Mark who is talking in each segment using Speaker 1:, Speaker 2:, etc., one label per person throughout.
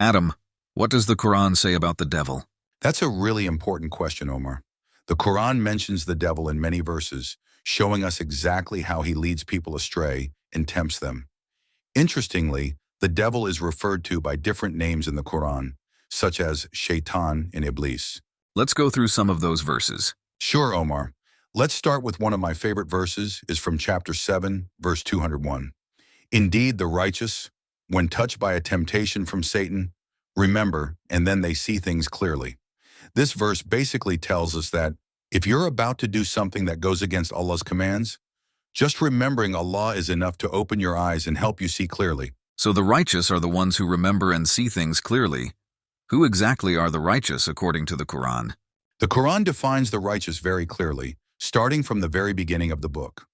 Speaker 1: Adam, what does the Quran say about the devil?
Speaker 2: That's a really important question, Omar. The Quran mentions the devil in many verses, showing us exactly how he leads people astray and tempts them. Interestingly, the devil is referred to by different names in the Quran, such as Shaytan and Iblees.
Speaker 1: Let's go through some of those verses.
Speaker 2: Sure, Omar. Let's start with one of my favorite verses, is from chapter 7, verse 201. Indeed, the righteous, when touched by a temptation from Satan, remember, and then they see things clearly. This verse basically tells us that if you're about to do something that goes against Allah's commands, just remembering Allah is enough to open your eyes and help you see clearly.
Speaker 1: So the righteous are the ones who remember and see things clearly. Who exactly are the righteous according to the Quran?
Speaker 2: The Quran defines the righteous very clearly, starting from the very beginning of the book.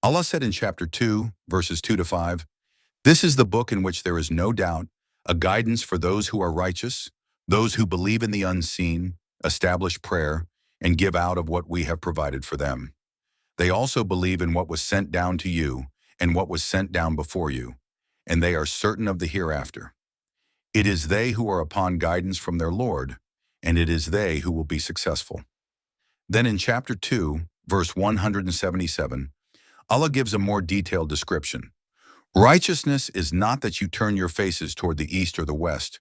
Speaker 2: Allah said in chapter 2, verses 2 to 5, "This is the book in which there is no doubt, a guidance for those who are righteous, those who believe in the unseen, establish prayer, and give out of what we have provided for them. They also believe in what was sent down to you and what was sent down before you, and they are certain of the hereafter. It is they who are upon guidance from their Lord, and it is they who will be successful." Then in chapter 2, verse 177, Allah gives a more detailed description. Righteousness is not that you turn your faces toward the east or the west,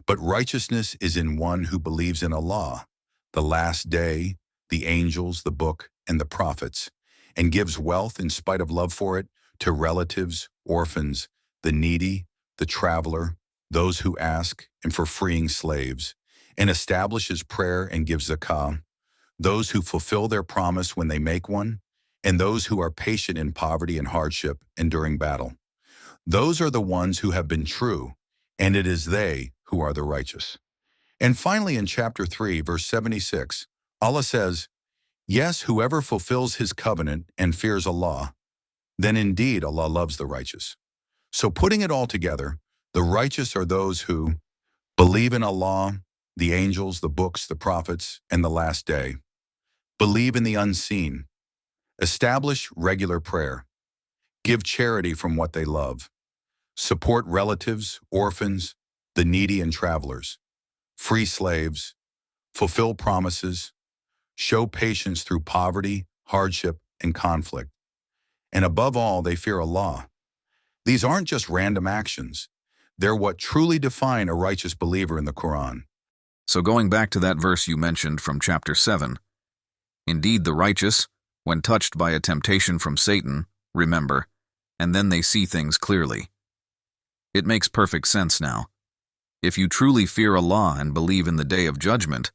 Speaker 2: but righteousness is in one who believes in Allah, the last day, the angels, the book, and the prophets, and gives wealth in spite of love for it to relatives, orphans, the needy, the traveler, those who ask, and for freeing slaves, and establishes prayer and gives zakah, those who fulfill their promise when they make one, and those who are patient in poverty and hardship and during battle. Those are the ones who have been true, and it is they who are the righteous. And finally in chapter 3, verse 76, Allah says, "Yes, whoever fulfills his covenant and fears Allah, then indeed Allah loves the righteous." So putting it all together, the righteous are those who believe in Allah, the angels, the books, the prophets, and the last day, believe in the unseen, establish regular prayer, give charity from what they love, support relatives, orphans, the needy and travelers, free slaves, fulfill promises, show patience through poverty, hardship, and conflict. And above all, they fear Allah. These aren't just random actions. They're what truly define a righteous believer in the Quran.
Speaker 1: So going back to that verse you mentioned from chapter 7, indeed the righteous, when touched by a temptation from Satan, remember, and then they see things clearly. It makes perfect sense now. If you truly fear Allah and believe in the day of judgment,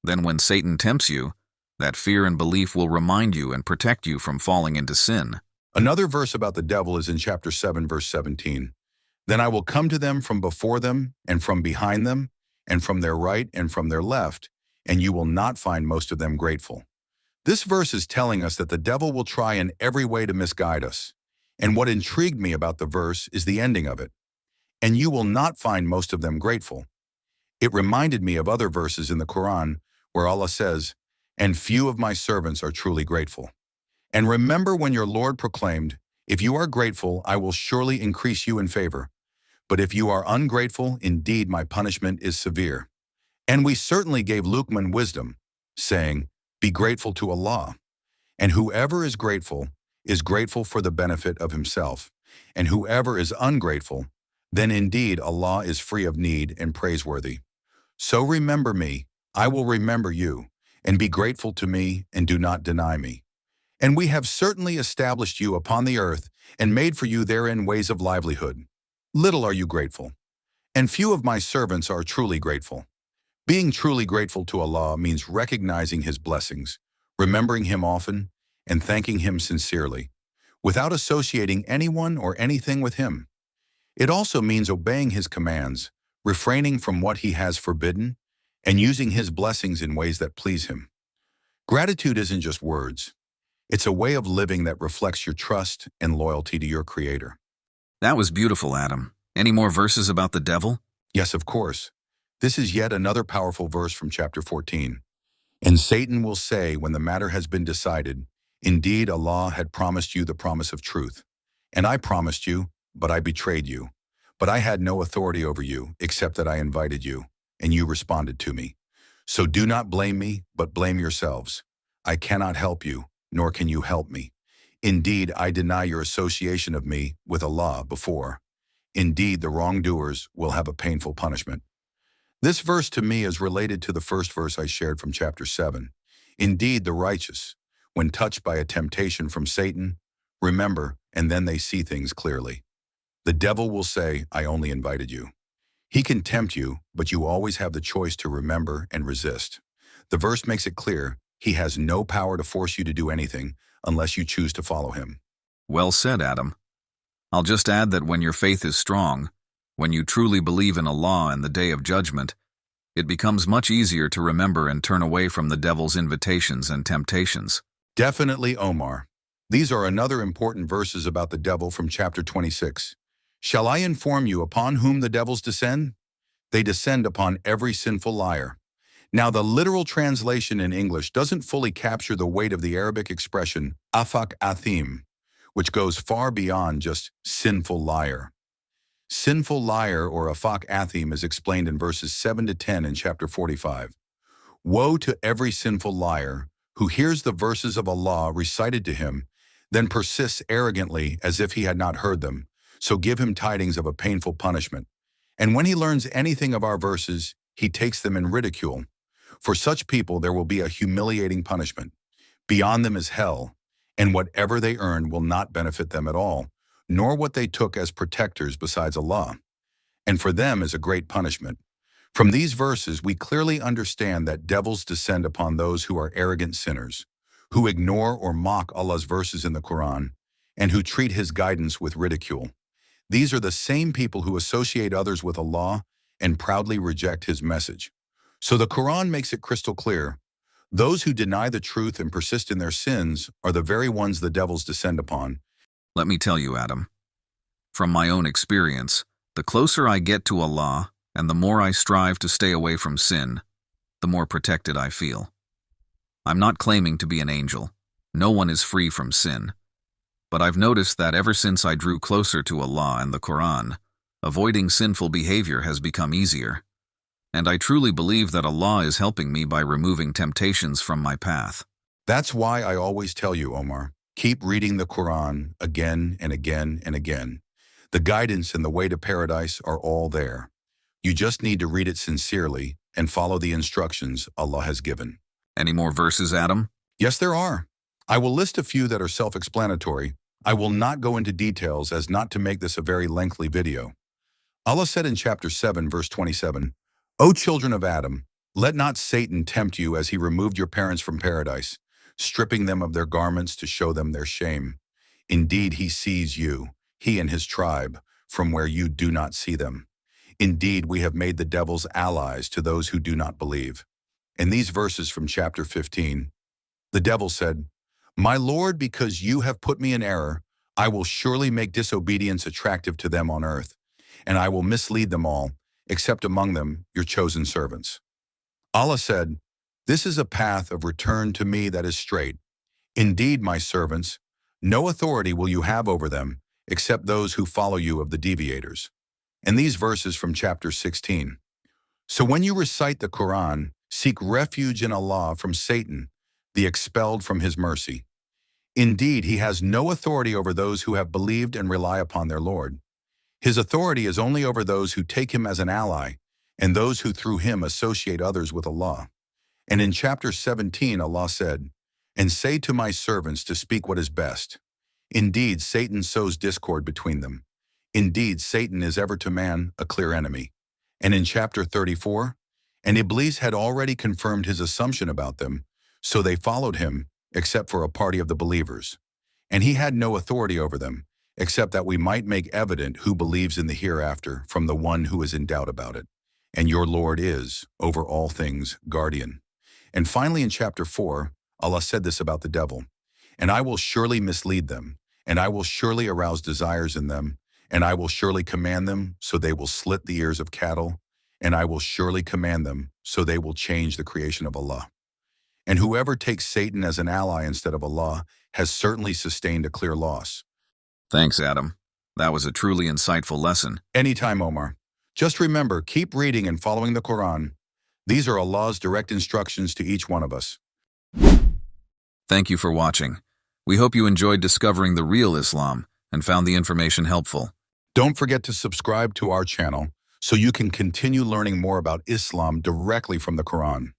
Speaker 1: then when Satan tempts you, that fear and belief will remind you and protect you from falling into sin.
Speaker 2: Another verse about the devil is in chapter 7, verse 17. "Then I will come to them from before them and from behind them and from their right and from their left, and you will not find most of them grateful." This verse is telling us that the devil will try in every way to misguide us. And what intrigued me about the verse is the ending of it. "And you will not find most of them grateful." It reminded me of other verses in the Quran where Allah says, "And few of my servants are truly grateful." And remember when your Lord proclaimed, "If you are grateful, I will surely increase you in favor. But if you are ungrateful, indeed my punishment is severe." And we certainly gave Luqman wisdom, saying, "Be grateful to Allah. And whoever is grateful for the benefit of himself. And whoever is ungrateful, then indeed Allah is free of need and praiseworthy. So remember me, I will remember you, and be grateful to me and do not deny me. And we have certainly established you upon the earth and made for you therein ways of livelihood. Little are you grateful. And few of my servants are truly grateful." Being truly grateful to Allah means recognizing His blessings, remembering Him often, and thanking Him sincerely, without associating anyone or anything with Him. It also means obeying His commands, refraining from what He has forbidden, and using His blessings in ways that please Him. Gratitude isn't just words. It's a way of living that reflects your trust and loyalty to your Creator.
Speaker 1: That was beautiful, Adam. Any more verses about the devil?
Speaker 2: Yes, of course. This is yet another powerful verse from chapter 14. "And Satan will say when the matter has been decided, indeed Allah had promised you the promise of truth. And I promised you, but I betrayed you. But I had no authority over you, except that I invited you, and you responded to me. So do not blame me, but blame yourselves. I cannot help you, nor can you help me. Indeed, I deny your association of me with Allah before. Indeed, the wrongdoers will have a painful punishment. This verse to me is related to the first verse I shared from chapter 7. Indeed, the righteous, when touched by a temptation from Satan, remember, and then they see things clearly. The devil will say, I only invited you. He can tempt you, but you always have the choice to remember and resist. The verse makes it clear, he has no power to force you to do anything unless you choose to follow him.
Speaker 1: Well said, Adam. I'll just add that when your faith is strong, when you truly believe in Allah and the Day of Judgment, it becomes much easier to remember and turn away from the devil's invitations and temptations.
Speaker 2: Definitely, Omar. These are another important verses about the devil from chapter 26. Shall I inform you upon whom the devils descend? They descend upon every sinful liar. Now, the literal translation in English doesn't fully capture the weight of the Arabic expression afak athim, which goes far beyond just sinful liar. Sinful liar or afak athim is explained in verses 7 to 10 in chapter 45. Woe to every sinful liar who hears the verses of Allah recited to him, then persists arrogantly as if he had not heard them, so give him tidings of a painful punishment. And when he learns anything of our verses, he takes them in ridicule. For such people there will be a humiliating punishment. Beyond them is hell, and whatever they earn will not benefit them at all, nor what they took as protectors besides Allah. And for them is a great punishment. From these verses we clearly understand that devils descend upon those who are arrogant sinners, who ignore or mock Allah's verses in the Quran, and who treat his guidance with ridicule. These are the same people who associate others with Allah and proudly reject his message. So the Quran makes it crystal clear. Those who deny the truth and persist in their sins are the very ones the devils descend upon.
Speaker 1: Let me tell you, Adam, from my own experience, the closer I get to Allah and the more I strive to stay away from sin, the more protected I feel. I'm not claiming to be an angel. No one is free from sin. But I've noticed that ever since I drew closer to Allah and the Quran, avoiding sinful behavior has become easier. And I truly believe that Allah is helping me by removing temptations from my path.
Speaker 2: That's why I always tell you, Omar, keep reading the Quran again and again and again. The guidance and the way to paradise are all there. You just need to read it sincerely and follow the instructions Allah has given.
Speaker 1: Any more verses, Adam?
Speaker 2: Yes, there are. I will list a few that are self-explanatory. I will not go into details as not to make this a very lengthy video. Allah said in chapter 7, verse 27, O children of Adam, let not Satan tempt you as he removed your parents from paradise, stripping them of their garments to show them their shame. Indeed, he sees you, he and his tribe, from where you do not see them. Indeed, we have made the devils allies to those who do not believe. In these verses from chapter 15, the devil said, My Lord, because you have put me in error, I will surely make disobedience attractive to them on earth, and I will mislead them all, except among them your chosen servants. Allah said, This is a path of return to me that is straight. Indeed, my servants, no authority will you have over them, except those who follow you of the deviators. And these verses from chapter 16. So when you recite the Quran, seek refuge in Allah from Satan, the expelled from his mercy. Indeed, he has no authority over those who have believed and rely upon their Lord. His authority is only over those who take him as an ally and those who through him associate others with Allah. And in chapter 17, Allah said, And say to my servants to speak what is best. Indeed, Satan sows discord between them. Indeed, Satan is ever to man a clear enemy. And in chapter 34, and Iblees had already confirmed his assumption about them, so they followed him, except for a party of the believers. And he had no authority over them, except that we might make evident who believes in the hereafter from the one who is in doubt about it. And your Lord is, over all things, guardian. And finally in chapter 4, Allah said this about the devil, And I will surely mislead them, and I will surely arouse desires in them, and I will surely command them, so they will slit the ears of cattle, and I will surely command them, so they will change the creation of Allah. And whoever takes Satan as an ally instead of Allah has certainly sustained a clear loss.
Speaker 1: Thanks, Adam. That was a truly insightful lesson.
Speaker 2: Anytime, Omar. Just remember, keep reading and following the Quran. These are Allah's direct instructions to each one of us.
Speaker 1: Thank you for watching. We hope you enjoyed discovering the real Islam and found the information helpful.
Speaker 2: Don't forget to subscribe to our channel so you can continue learning more about Islam directly from the Quran.